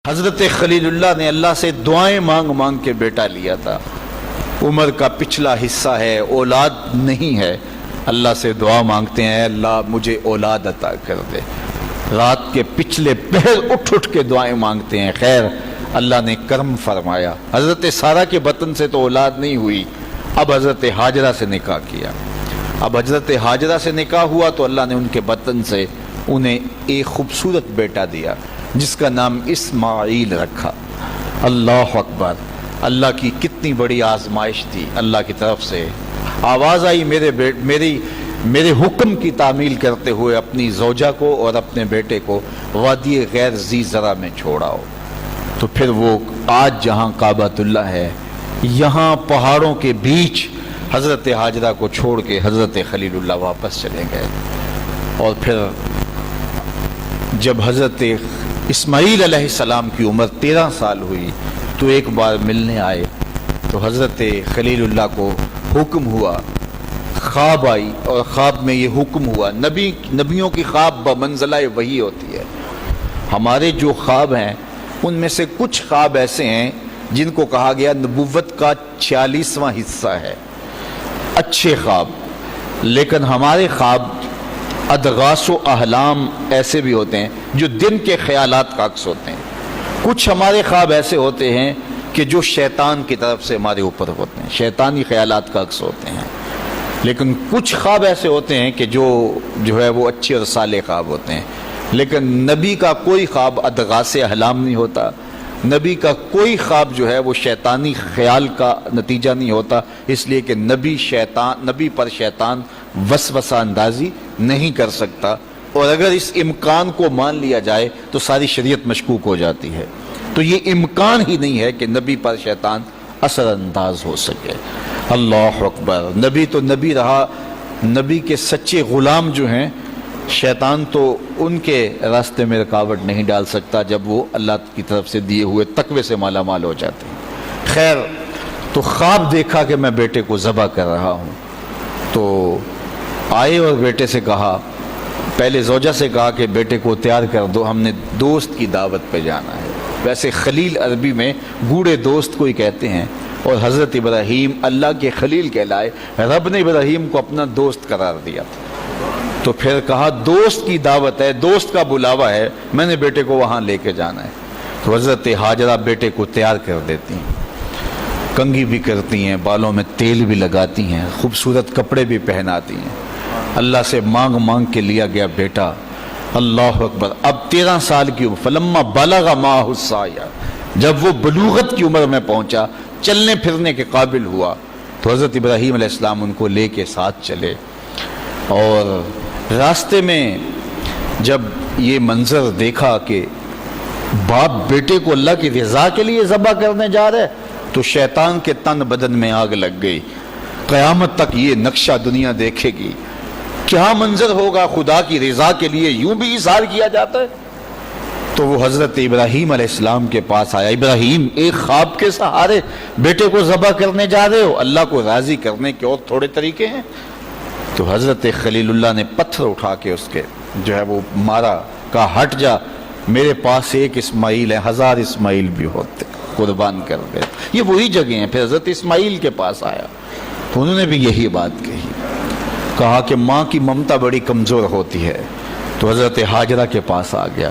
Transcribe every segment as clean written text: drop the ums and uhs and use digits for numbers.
حضرت خلیل اللہ نے اللہ سے دعائیں مانگ مانگ کے بیٹا لیا تھا. عمر کا پچھلا حصہ ہے، اولاد نہیں ہے، اللہ سے دعا مانگتے ہیں اللہ مجھے اولاد عطا کر دے. رات کے پچھلے پہر اٹھ اٹھ کے دعائیں مانگتے ہیں. خیر اللہ نے کرم فرمایا. حضرت سارہ کے بطن سے تو اولاد نہیں ہوئی، اب حضرت ہاجرہ سے نکاح کیا. اب حضرت ہاجرہ سے نکاح ہوا تو اللہ نے ان کے بطن سے انہیں ایک خوبصورت بیٹا دیا جس کا نام اسماعیل رکھا. اللہ اکبر، اللہ کی کتنی بڑی آزمائش تھی. اللہ کی طرف سے آواز آئی میرے حکم کی تعمیل کرتے ہوئے اپنی زوجہ کو اور اپنے بیٹے کو وادی غیر ذی زرع میں چھوڑاؤ. تو پھر وہ آج جہاں کعبۃ اللہ ہے، یہاں پہاڑوں کے بیچ حضرت ہاجرہ کو چھوڑ کے حضرت خلیل اللہ واپس چلے گئے. اور پھر جب حضرت اسماعیل علیہ السلام کی عمر 13 سال ہوئی تو ایک بار ملنے آئے تو حضرت خلیل اللہ کو حکم ہوا، خواب آئی اور خواب میں یہ حکم ہوا. نبیوں کی خواب بمنزلہ وحی ہوتی ہے. ہمارے جو خواب ہیں ان میں سے کچھ خواب ایسے ہیں جن کو کہا گیا نبوت کا 46واں حصہ ہے، اچھے خواب. لیکن ہمارے خواب ادغاث و احلام ایسے بھی ہوتے ہیں جو دن کے خیالات کا عکس ہوتے ہیں. کچھ ہمارے خواب ایسے ہوتے ہیں کہ جو شیطان کی طرف سے ہمارے اوپر ہوتے ہیں، شیطانی خیالات کا عکس ہوتے ہیں. لیکن کچھ خواب ایسے ہوتے ہیں کہ جو ہے وہ اچھے اور صالح خواب ہوتے ہیں. لیکن نبی کا کوئی خواب ادغاث احلام نہیں ہوتا. نبی کا کوئی خواب جو ہے وہ شیطانی خیال کا نتیجہ نہیں ہوتا، اس لیے کہ نبی پر شیطان وسوسہ اندازی نہیں کر سکتا. اور اگر اس امکان کو مان لیا جائے تو ساری شریعت مشکوک ہو جاتی ہے. تو یہ امکان ہی نہیں ہے کہ نبی پر شیطان اثر انداز ہو سکے. اللہ اکبر، نبی تو نبی رہا. نبی کے سچے غلام جو ہیں، شیطان تو ان کے راستے میں رکاوٹ نہیں ڈال سکتا جب وہ اللہ کی طرف سے دیے ہوئے تقوی سے مالا مال ہو جاتے ہیں. خیر تو خواب دیکھا کہ میں بیٹے کو ذبح کر رہا ہوں. تو آئے اور بیٹے سے کہا، پہلے زوجہ سے کہا کہ بیٹے کو تیار کر دو، ہم نے دوست کی دعوت پہ جانا ہے. ویسے خلیل عربی میں گوڑے دوست کو ہی کہتے ہیں، اور حضرت ابراہیم اللہ کے خلیل کہلائے. رب نے ابراہیم کو اپنا دوست قرار دیا تھا. تو پھر کہا دوست کی دعوت ہے، دوست کا بلاوا ہے، میں نے بیٹے کو وہاں لے کے جانا ہے. تو حضرت ہاجرہ بیٹے کو تیار کر دیتی ہیں، کنگھی بھی کرتی ہیں، بالوں میں تیل بھی لگاتی ہیں، خوبصورت کپڑے بھی پہناتی ہیں. اللہ سے مانگ مانگ کے لیا گیا بیٹا. اللہ اکبر. اب 13 سال کی عمر، فلما بلغ معہ السعی، جب وہ بلوغت کی عمر میں پہنچا، چلنے پھرنے کے قابل ہوا، تو حضرت ابراہیم علیہ السلام ان کو لے کے ساتھ چلے. اور راستے میں جب یہ منظر دیکھا کہ باپ بیٹے کو اللہ کی رضا کے لیے ذبح کرنے جا رہے، تو شیطان کے تن بدن میں آگ لگ گئی. قیامت تک یہ نقشہ دنیا دیکھے گی، کیا منظر ہوگا. خدا کی رضا کے لیے یوں بھی اظہار کیا جاتا ہے. تو وہ حضرت ابراہیم علیہ السلام کے پاس آیا. ابراہیم، ایک خواب کے سہارے بیٹے کو ذبح کرنے جا رہے ہو، اللہ کو راضی کرنے کے اور تھوڑے طریقے ہیں. تو حضرت خلیل اللہ نے پتھر اٹھا کے اس کے جو ہے وہ مارا، کہا ہٹ جا، میرے پاس ایک اسماعیل ہے، 1000 اسماعیل بھی ہوتے، قربان کر دے. یہ وہی جگہ ہیں. پھر حضرت اسماعیل کے پاس آیا تو انہوں نے بھی یہی بات کہی، کہا کہ ماں کی ممتا بڑی کمزور ہوتی ہے. تو حضرت ہاجرہ کے پاس آ گیا،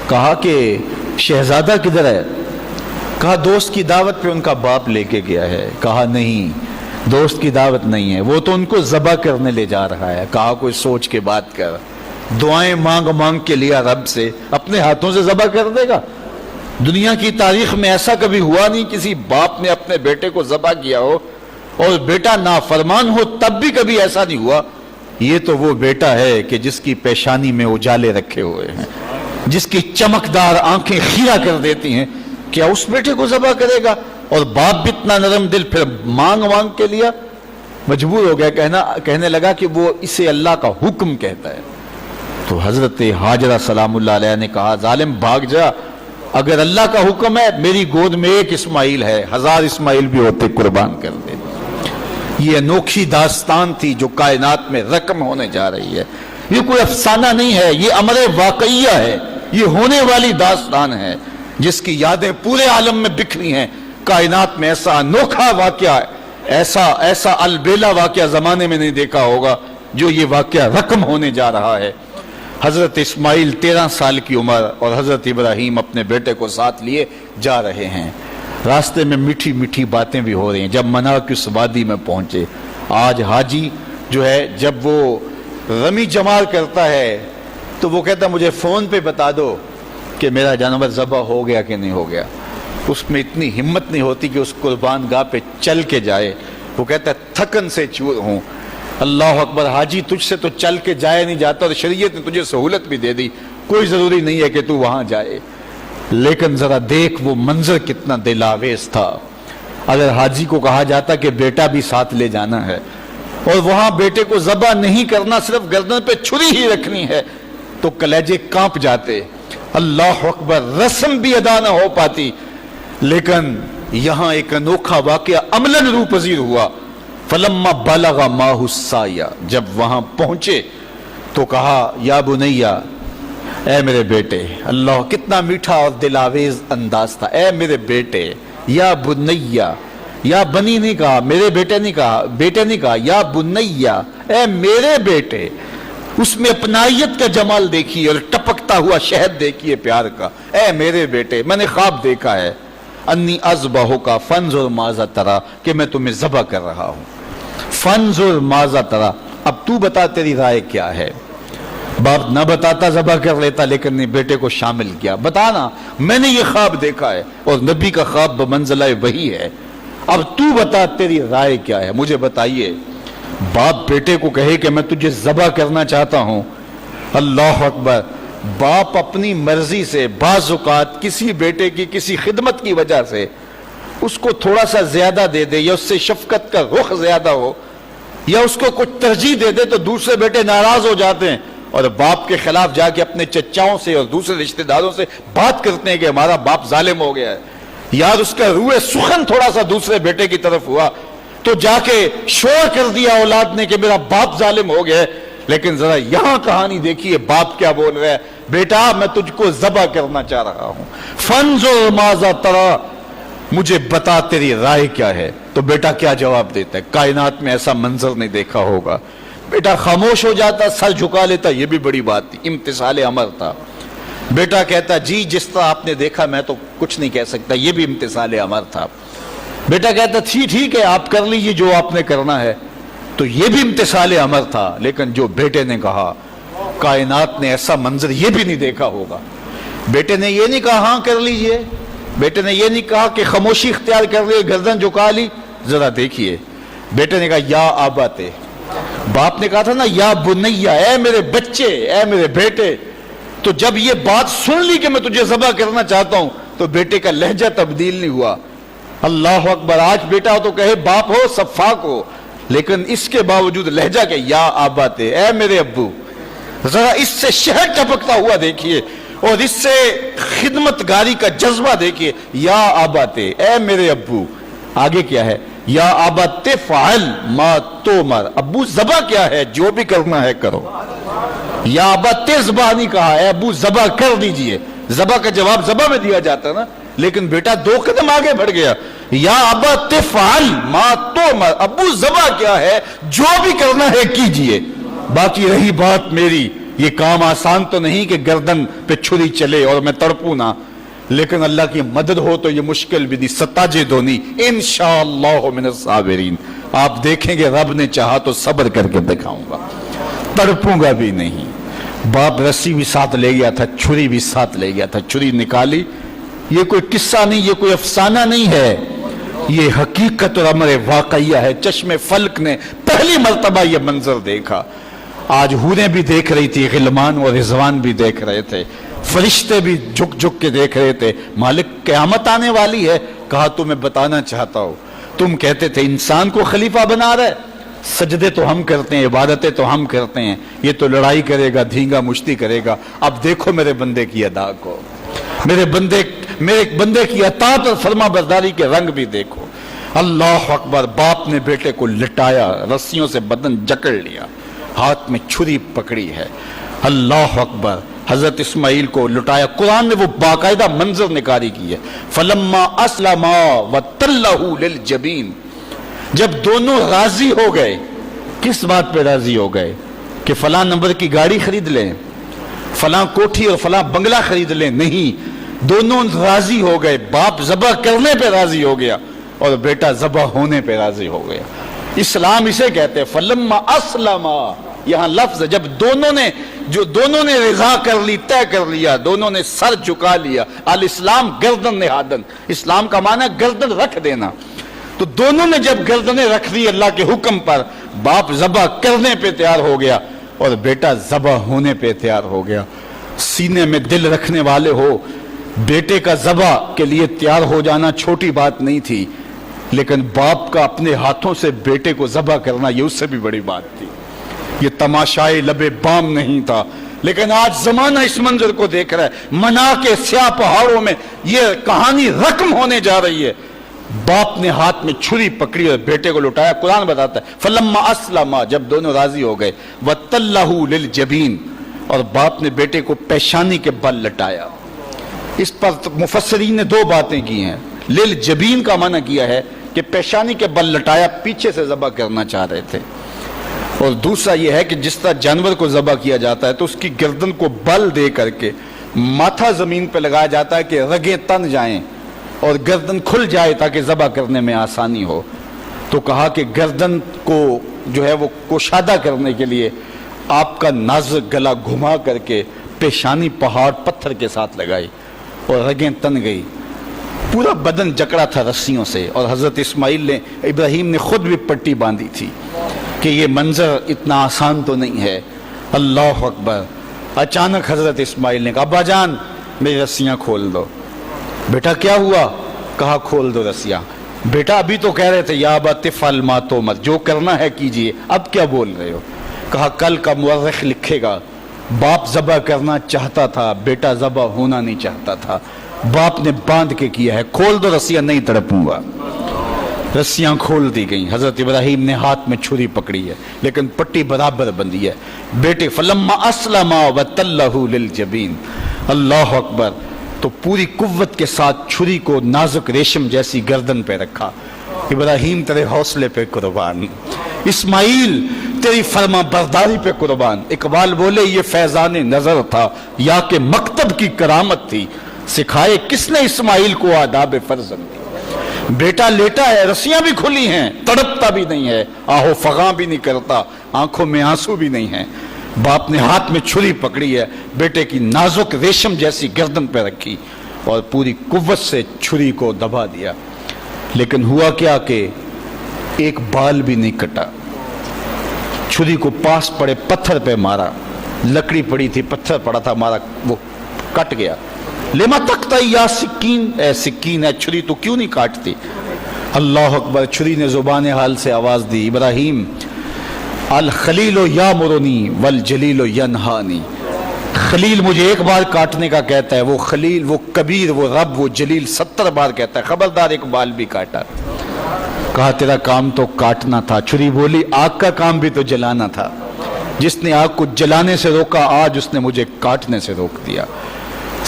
کہا کہ شہزادہ کدھر ہے؟ کہا دوست کی دعوت پہ ان کا باپ لے کے گیا ہے. کہا نہیں، دوست کی دعوت نہیں ہے، وہ تو ان کو ذبح کرنے لے جا رہا ہے. کہا کوئی سوچ کے بات کر، دعائیں مانگ مانگ کے لیا رب سے، اپنے ہاتھوں سے ذبح کر دے گا؟ دنیا کی تاریخ میں ایسا کبھی ہوا نہیں کسی باپ نے اپنے بیٹے کو ذبح کیا ہو اور بیٹا نافرمان ہو، تب بھی کبھی ایسا نہیں ہوا. یہ تو وہ بیٹا ہے کہ جس کی پیشانی میں اجالے رکھے ہوئے ہیں، جس کی چمکدار آنکھیں خیرہ کر دیتی ہیں. کیا اس بیٹے کو ذبح کرے گا؟ اور باپ بھی اتنا نرم دل، پھر مانگ مانگ کے لیا. مجبور ہو گیا، کہنے لگا کہ وہ اسے اللہ کا حکم کہتا ہے. تو حضرت ہاجرہ سلام اللہ علیہ نے کہا ظالم بھاگ جا، اگر اللہ کا حکم ہے میری گود میں ایک اسماعیل ہے، 1000 اسماعیل بھی ہوتے قربان کر دے. یہ انوکھی داستان تھی جو کائنات میں رقم ہونے جا رہی ہے. یہ کوئی افسانہ نہیں ہے، یہ امر واقعیہ ہے، یہ ہونے والی داستان ہے. جس کی یادیں پورے عالم میں بکھری ہیں. کائنات میں ایسا انوکھا واقعہ، ایسا البیلا واقعہ زمانے میں نہیں دیکھا ہوگا جو یہ واقعہ رقم ہونے جا رہا ہے. حضرت اسماعیل 13 سال کی عمر اور حضرت ابراہیم اپنے بیٹے کو ساتھ لیے جا رہے ہیں. راستے میں میٹھی میٹھی باتیں بھی ہو رہی ہیں. جب منا کی اس وادی میں پہنچے، آج حاجی جو ہے جب وہ رمی جمار کرتا ہے تو وہ کہتا مجھے فون پہ بتا دو کہ میرا جانور ذبح ہو گیا کہ نہیں ہو گیا. اس میں اتنی ہمت نہیں ہوتی کہ اس قربان گاہ پہ چل کے جائے. وہ کہتا ہے تھکن سے چور ہوں. اللہ اکبر، حاجی تجھ سے تو چل کے جایا نہیں جاتا اور شریعت نے تجھے سہولت بھی دے دی، کوئی ضروری نہیں ہے کہ تو وہاں جائے. لیکن ذرا دیکھ وہ منظر کتنا دلاویز تھا. اگر حاجی کو کہا جاتا کہ بیٹا بھی ساتھ لے جانا ہے اور وہاں بیٹے کو ذبح نہیں کرنا، صرف گردن پہ چھری ہی رکھنی ہے، تو کلیجے کانپ جاتے. اللہ اکبر، رسم بھی ادا نہ ہو پاتی. لیکن یہاں ایک انوکھا واقعہ عملاً روح پذیر ہوا. فلما بلغ ماہ السعی، جب وہاں پہنچے تو کہا یا بنیا، اے میرے بیٹے. اللہ کتنا میٹھا اور دلاویز انداز تھا. اے میرے بیٹے، یا بنیا، یا بنی نہیں کہا، میرے بیٹے نہیں کہا، بیٹے نہیں کہا، یا بنیا، اے میرے بیٹے. اس میں اپنائیت کا جمال دیکھیے اور ٹپکتا ہوا شہد دیکھیے پیار کا. اے میرے بیٹے، میں نے خواب دیکھا ہے، انی اذبحک فانظر ماذا تری، کہ میں تمہیں ذبح کر رہا ہوں. فانظر ماذا تری، اب تو بتا تیری رائے کیا ہے. باپ نہ بتاتا ذبح کر لیتا، لیکن نے بیٹے کو شامل کیا. بتانا، میں نے یہ خواب دیکھا ہے اور نبی کا خواب بمنزلہ وحی ہے. اب تو بتا تیری رائے کیا ہے، مجھے بتائیے. باپ بیٹے کو کہے کہ میں تجھے ذبح کرنا چاہتا ہوں. اللہ اکبر. باپ اپنی مرضی سے بعض اوقات کسی بیٹے کی کسی خدمت کی وجہ سے اس کو تھوڑا سا زیادہ دے دے، یا اس سے شفقت کا رخ زیادہ ہو، یا اس کو کچھ ترجیح دے دے، تو دوسرے بیٹے ناراض ہو جاتے ہیں اور باپ کے خلاف جا کے اپنے چچاؤں سے اور دوسرے رشتہ داروں سے بات کرتے ہیں کہ ہمارا باپ ظالم ہو گیا ہے. یار اس کا روح سخن تھوڑا سا دوسرے بیٹے کی طرف ہوا تو جا کے شور کر دیا اولاد نے کہ میرا باپ ظالم ہو گیا ہے. لیکن ذرا یہاں کہانی دیکھیے باپ کیا بول رہا ہے. بیٹا میں تجھ کو ذبح کرنا چاہ رہا ہوں. فانظر ماذا تری، مجھے بتا تیری رائے کیا ہے. تو بیٹا کیا جواب دیتا ہے؟ کائنات میں ایسا منظر نہیں دیکھا ہوگا. بیٹا خاموش ہو جاتا، سر جھکا لیتا. یہ بھی بڑی بات تھی، امتثال امر تھا. بیٹا کہتا جی جس طرح آپ نے دیکھا میں تو کچھ نہیں کہہ سکتا. یہ بھی امتثال امر تھا. بیٹا کہتا ٹھیک ہے آپ کر لیجیے جو آپ نے کرنا ہے. تو یہ بھی امتثال امر تھا. لیکن جو بیٹے نے کہا، کائنات نے ایسا منظر یہ بھی نہیں دیکھا ہوگا. بیٹے نے یہ نہیں کہا ہاں کر لیجئے، بیٹے نے یہ نہیں کہا کہ خاموشی اختیار کر لی، گردن جھکا لی. ذرا دیکھیے، بیٹے نے کہا یا آباتے. باپ نے کہا تھا نا یا بنیا، اے میرے بچے، اے میرے بیٹے. تو جب یہ بات سن لی کہ میں تجھے ذبح کرنا چاہتا ہوں تو بیٹے کا لہجہ تبدیل نہیں ہوا. اللہ اکبر. آج بیٹا ہو تو کہے باپ ہو صفاق ہو، لیکن اس کے باوجود لہجہ کہ یا آباتے، اے میرے ابو. ذرا اس سے شہد ٹپکتا ہوا دیکھیے اور اس سے خدمت گاری کا جذبہ دیکھیے. یا آباتے، اے میرے ابو. آگے کیا ہے؟ یا آبات فعل ما تؤمر، ابو ذبح کیا ہے، جو بھی کرنا ہے کرو. یا آبات ذبح نہیں کہا، اے ابو ذبح کر دیجئے. ذبح کا جواب ذبح میں دیا جاتا نا، لیکن بیٹا 2 قدم آگے بڑھ گیا. یا آبات فعل ما تؤمر، ابو ذبح کیا ہے، جو بھی کرنا ہے کیجئے. باقی رہی بات میری، یہ کام آسان تو نہیں کہ گردن پہ چھری چلے اور میں تڑپوں نہ، لیکن اللہ کی مدد ہو تو یہ مشکل بھی نہیں. ستجدنی انشاءاللہ من الصابرین. آپ دیکھیں گے رب نے چاہا تو صبر کر کے دکھاؤں گا، تڑپوں گا بھی نہیں. باپ رسی بھی ساتھ لے گیا تھا، چھری بھی ساتھ لے گیا تھا. چھری نکالی. یہ کوئی قصہ نہیں، یہ کوئی افسانہ نہیں ہے، یہ حقیقت اور امر واقعیہ ہے. چشم فلک نے پہلی مرتبہ یہ منظر دیکھا. آج حوریں بھی دیکھ رہی تھی، غلمان اور رضوان بھی دیکھ رہے تھے، فرشتے بھی جھک جھک کے دیکھ رہے تھے. مالک قیامت آنے والی ہے. کہا تمہیں بتانا چاہتا ہوں، تم کہتے تھے انسان کو خلیفہ بنا رہے، سجدے تو ہم کرتے ہیں، عبادتیں تو ہم کرتے ہیں، یہ تو لڑائی کرے گا، دھینگا مشتی کرے گا. اب دیکھو میرے بندے کی ادا کو، میرے بندے کی اطاعت اور فرما برداری کے رنگ بھی دیکھو. اللہ اکبر. باپ نے بیٹے کو لٹایا، رسیوں سے بدن جکڑ لیا، ہاتھ میں چھری پکڑی ہے. اللہ اکبر. حضرت اسماعیل کو لٹایا. قرآن نے وہ باقاعدہ منظر نکاری کی ہے. فلما اسلما وتلہ للجبین، جب دونوں راضی ہو گئے. کس بات پہ راضی ہو گئے؟ کہ فلاں نمبر کی گاڑی خرید لیں، فلاں کوٹھی اور فلاں بنگلہ خرید لیں. نہیں، دونوں راضی ہو گئے. باپ ذبح کرنے پہ راضی ہو گیا اور بیٹا ذبح ہونے پہ راضی ہو گیا. اسلام اسے کہتے ہیں فلما اسلما. یہاں لفظ جب دونوں نے رضا کر لی، طے کر لیا، دونوں نے سر جھکا لیا. الاسلام گردن نہادن، اسلام کا معنی ہے گردن رکھ دینا. تو دونوں نے جب گردنیں رکھ دی اللہ کے حکم پر، باپ ذبح کرنے پہ تیار ہو گیا اور بیٹا ذبح ہونے پہ تیار ہو گیا. سینے میں دل رکھنے والے ہو، بیٹے کا ذبح کے لیے تیار ہو جانا چھوٹی بات نہیں تھی، لیکن باپ کا اپنے ہاتھوں سے بیٹے کو ذبح کرنا یہ اس سے بھی بڑی بات تھی. یہ تماشائے لبے بام نہیں تھا. لیکن آج زمانہ اس منظر کو دیکھ رہا ہے. منا کے سیاہ پہاڑوں میں یہ کہانی رقم ہونے جا رہی ہے. باپ نے ہاتھ میں چھری پکڑی اور بیٹے کو لٹایا. قرآن بتاتا ہے فلما اسلما، جب دونوں راضی ہو گئے، وتلہ للجبین، اور باپ نے بیٹے کو پیشانی کے بل لٹایا. اس پر مفسرین نے دو باتیں کی ہیں. للجبین کا معنی کیا ہے کہ پیشانی کے بل لٹایا، پیچھے سے ذبح کرنا چاہ رہے تھے. اور دوسرا یہ ہے کہ جس طرح جانور کو ذبح کیا جاتا ہے تو اس کی گردن کو بل دے کر کے ماتھا زمین پہ لگایا جاتا ہے کہ رگیں تن جائیں اور گردن کھل جائے تاکہ ذبح کرنے میں آسانی ہو. تو کہا کہ گردن کو جو ہے وہ کشادہ کرنے کے لیے آپ کا نازک گلا گھما کر کے پیشانی پہاڑ پتھر کے ساتھ لگائی اور رگیں تن گئی. پورا بدن جکڑا تھا رسیوں سے. اور حضرت ابراہیم نے خود بھی پٹی باندھی تھی کہ یہ منظر اتنا آسان تو نہیں ہے. اللہ اکبر. اچانک حضرت اسماعیل نے کہا ابا جان میری رسیاں کھول دو. بیٹا کیا ہوا؟ کہا کھول دو رسیاں. بیٹا ابھی تو کہہ رہے تھے یا ابت افعل ما تؤمر، جو کرنا ہے کیجئے، اب کیا بول رہے ہو؟ کہا کل کا مورخ لکھے گا باپ ذبح کرنا چاہتا تھا، بیٹا ذبح ہونا نہیں چاہتا تھا. باپ نے باندھ کے کیا ہے. کھول دو رسیاں، نہیں تڑپوں گا. رسیاں کھول دی گئیں. حضرت ابراہیم نے ہاتھ میں چھری پکڑی ہے لیکن پٹی برابر بندھی ہے. بیٹے فلما اسلما وتلہ للجبین. اللہ اکبر. تو پوری قوت کے ساتھ چھری کو نازک ریشم جیسی گردن پہ رکھا. ابراہیم تیرے حوصلے پہ قربان، اسماعیل تیری فرما برداری پہ قربان. اقبال بولے یہ فیضان نظر تھا یا کہ مکتب کی کرامت تھی، سکھائے کس نے اسماعیل کو آداب فرزند. بیٹا لیٹا ہے، رسیاں بھی کھلی ہیں، تڑپتا بھی نہیں ہے، آہو فغاں بھی نہیں کرتا، آنکھوں میں آنسو بھی نہیں ہے. باپ نے ہاتھ میں چھری پکڑی ہے، بیٹے کی نازک ریشم جیسی گردن پہ رکھی اور پوری قوت سے چھری کو دبا دیا. لیکن ہوا کیا کہ ایک بال بھی نہیں کٹا. چھری کو پاس پڑے پتھر پہ مارا. لکڑی پڑی تھی، پتھر پڑا تھا، مارا، وہ کٹ گیا. لما تقطعی یا سکین، اے سکین ہے چھری تو کیوں نہیں کاٹتی؟ اللہ اکبر. چھری نے زبان حال سے آواز دی ابراہیم الخلیل یامرنی والجلیل ینہانی. خلیل مجھے ایک بار کاٹنے کا کہتا ہے، وہ خلیل، وہ کبیر، وہ رب، وہ جلیل 70 بار کہتا ہے خبردار ایک بال بھی کاٹا. کہا تیرا کام تو کاٹنا تھا. چھری بولی آگ کا کام بھی تو جلانا تھا. جس نے آگ کو جلانے سے روکا آج اس نے مجھے کاٹنے سے روک دیا.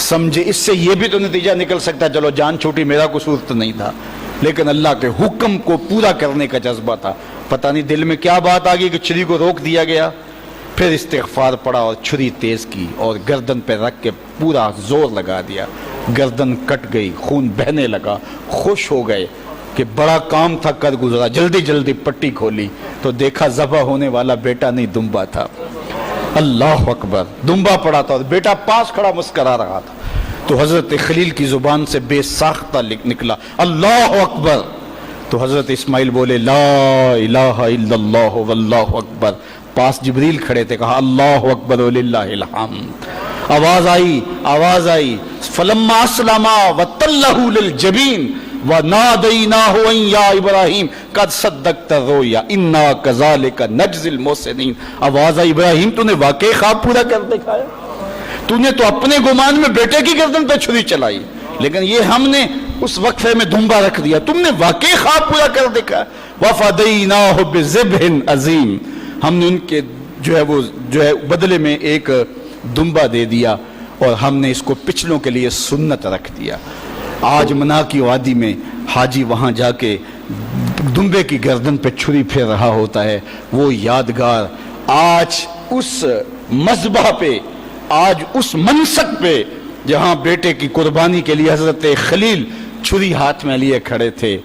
سمجھے اس سے یہ بھی تو نتیجہ نکل سکتا ہے چلو جان چھوٹی، میرا قصور تو نہیں تھا، لیکن اللہ کے حکم کو پورا کرنے کا جذبہ تھا. پتہ نہیں دل میں کیا بات آ گئی کہ چھری کو روک دیا گیا. پھر استغفار پڑا اور چھری تیز کی اور گردن پہ رکھ کے پورا زور لگا دیا. گردن کٹ گئی، خون بہنے لگا. خوش ہو گئے کہ بڑا کام تھا کر گزرا. جلدی جلدی پٹی کھولی تو دیکھا ذبح ہونے والا بیٹا نہیں دمبا تھا. اللہ اکبر. دمبا پڑا تھا اور بیٹا پاس کھڑا مسکرا رہا تھا. تو حضرت خلیل کی زبان سے بے ساختہ نکلا اللہ اکبر. تو حضرت اسماعیل بولے لا الہ الا اللہ واللہ اکبر. پاس جبریل کھڑے تھے، کہا اللہ اکبر وللہ الحمد. آواز آئی فلما اسلما وتلہ للجبین ونادیناہ ان یا ابراہیم قد صدقت الرؤیا انا کذالک نجزی المحسنین. آواز آئی ابراہیم تو نے واقعی خواب پورا کر دکھایا. تو نے تو اپنے گمان میں بیٹے کی گردن پہ چھری چلائی، لیکن یہ ہم نے اس وقفے میں دمبا رکھ دیا. تم نے واقعی خواب پورا کر دکھا. وفدیناہ بذبح عظیم. ہم نے ان کے جو ہے بدلے میں ایک دمبا دے دیا اور ہم نے اس کو پچھلوں کے لیے سنت رکھ دیا۔ آج منا کی وادی میں حاجی وہاں جا کے دمبے کی گردن پہ چھری پھیر رہا ہوتا ہے، وہ یادگار آج اس مذبح پہ، آج اس منصب پہ جہاں بیٹے کی قربانی کے لیے حضرت خلیل چھری ہاتھ میں لیے کھڑے تھے،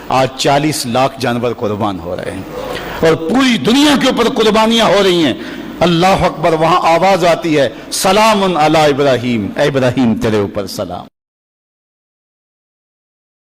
آج 40 لاکھ جانور قربان ہو رہے ہیں اور پوری دنیا کے اوپر قربانیاں ہو رہی ہیں۔ اللہ اکبر، وہاں آواز آتی ہے سلام علی ابراہیم، اے ابراہیم تیرے اوپر سلام۔